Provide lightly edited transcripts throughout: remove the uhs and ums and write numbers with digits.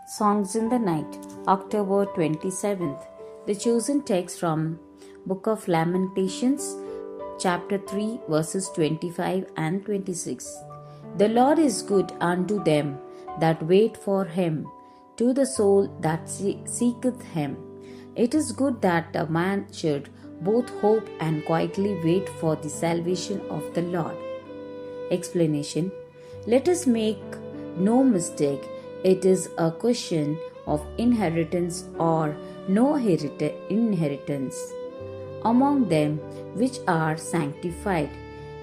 Songs in the Night, October 27th. The chosen text from Book of Lamentations, chapter 3, verses 25 and 26. The Lord is good unto them that wait for him, to the soul that seeketh him. It is good that a man should both hope and quietly wait for the salvation of the Lord. Explanation. Let us make no mistake, it is a question of inheritance or no inheritance among them which are sanctified.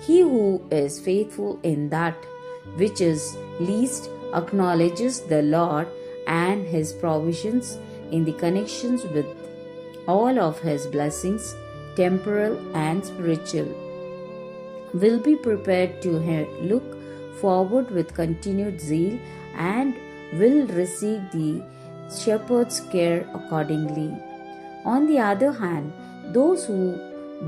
He who is faithful in that which is least acknowledges the Lord and his provisions in the connections with all of his blessings, temporal and spiritual, will be prepared to look forward with continued zeal and will receive the shepherd's care accordingly. On the other hand, those who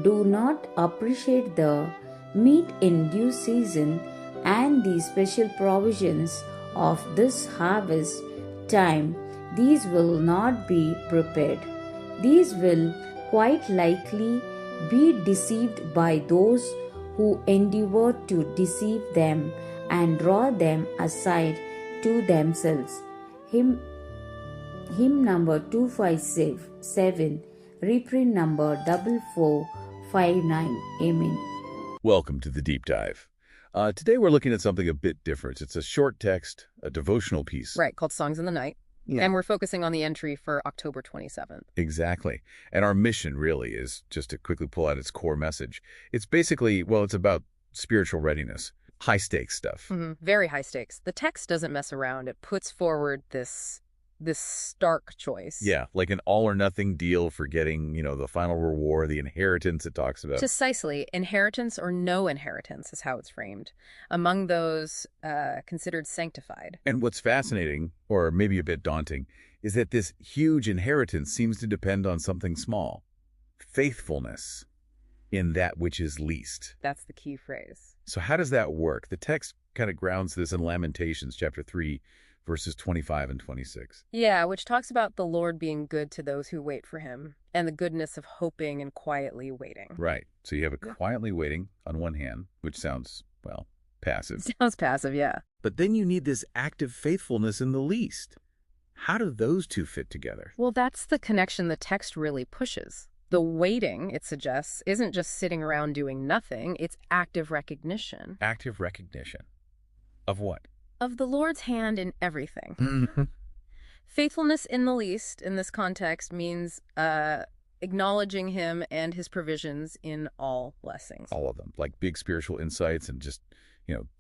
do not appreciate the meat in due season and the special provisions of this harvest time, these will not be prepared. These will quite likely be deceived by those who endeavor to deceive them and draw them aside to themselves. Hymn number 257, reprint number 4459. Amen. Welcome to the Deep Dive. Today we're looking at something a bit different. It's a short text, a devotional piece. Right, called Songs in the Night. Yeah. And we're focusing on the entry for October 27th. Exactly. And our mission really is just to quickly pull out its core message. It's basically, it's about spiritual readiness, high stakes stuff. Very high stakes. The text doesn't mess around. It puts forward this stark choice. Yeah, like an all or nothing deal for getting, the final reward, the inheritance it talks about. Precisely. Inheritance or no inheritance is how it's framed. Among those considered sanctified. And what's fascinating, or maybe a bit daunting, is that this huge inheritance seems to depend on something small. Faithfulness in that which is least. That's the key phrase. So how does that work? The text kind of grounds this in Lamentations chapter 3, verses 25 and 26. Yeah, which talks about the Lord being good to those who wait for him and the goodness of hoping and quietly waiting. Right. So you have a quietly waiting on one hand, which sounds, passive. Sounds passive, yeah. But then you need this active faithfulness in the least. How do those two fit together? Well, that's the connection the text really pushes. The waiting, it suggests, isn't just sitting around doing nothing, it's active recognition. Active recognition. Of what? Of the Lord's hand in everything. Faithfulness in the least, in this context, means acknowledging him and his provisions in all blessings. All of them, like big spiritual insights and just,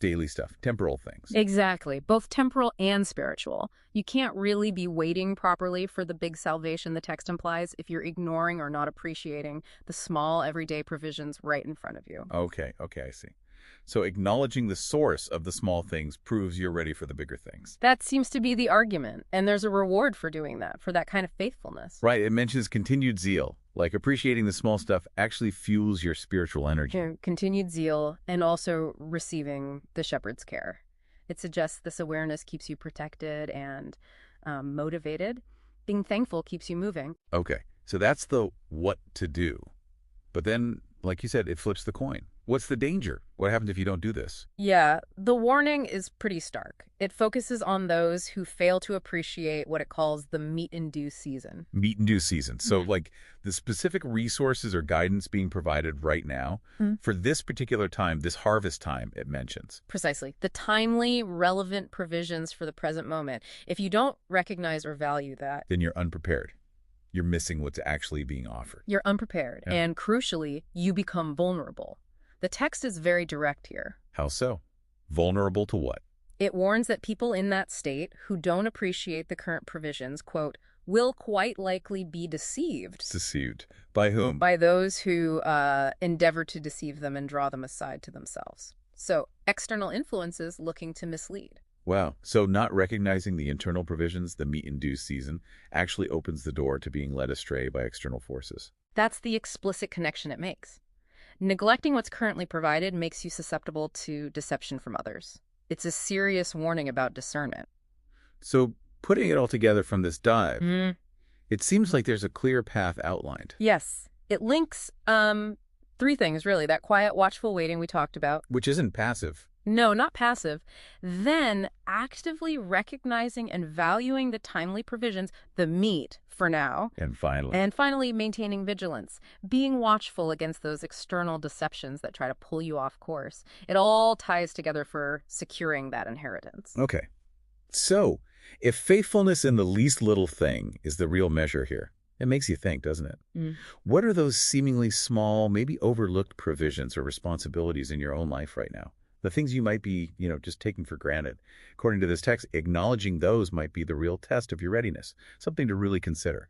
daily stuff, temporal things. Exactly, both temporal and spiritual. You can't really be waiting properly for the big salvation the text implies if you're ignoring or not appreciating the small everyday provisions right in front of you. Okay, I see. So acknowledging the source of the small things proves you're ready for the bigger things. That seems to be the argument, and there's a reward for doing that, for that kind of faithfulness. Right, it mentions continued zeal, like appreciating the small stuff actually fuels your spiritual energy. Continued zeal, and also receiving the shepherd's care. It suggests this awareness keeps you protected and motivated. Being thankful keeps you moving. Okay, so that's the what to do. But then, like you said, it flips the coin. What's the danger? What happens if you don't do this? Yeah, the warning is pretty stark. It focuses on those who fail to appreciate what it calls the meat in due season. Meat in due season. So like the specific resources or guidance being provided right now for this particular time, this harvest time it mentions. Precisely. The timely, relevant provisions for the present moment. If you don't recognize or value that, then you're unprepared. You're missing what's actually being offered. You're unprepared. Yeah. And crucially, you become vulnerable. The text is very direct here. How so? Vulnerable to what? It warns that people in that state who don't appreciate the current provisions, quote, will quite likely be deceived. Deceived. By whom? By those who endeavor to deceive them and draw them aside to themselves. So external influences looking to mislead. Wow. So not recognizing the internal provisions, the meat in due season, actually opens the door to being led astray by external forces. That's the explicit connection it makes. Neglecting what's currently provided makes you susceptible to deception from others. It's a serious warning about discernment. So Putting it all together from this dive, it seems like there's a clear path outlined, Yes. It links three things, really. That quiet, watchful waiting we talked about. which isn't passive. No, not passive. Then actively recognizing and valuing the timely provisions, the meat for now. And finally, And finally, maintaining vigilance, being watchful against those external deceptions that try to pull you off course. It all ties together for securing that inheritance. okay. So, if faithfulness in the least little thing is the real measure here, it makes you think, doesn't it? What are those seemingly small, maybe overlooked provisions or responsibilities in your own life right now? The things you might be, just taking for granted. According to this text, acknowledging those might be the real test of your readiness, something to really consider.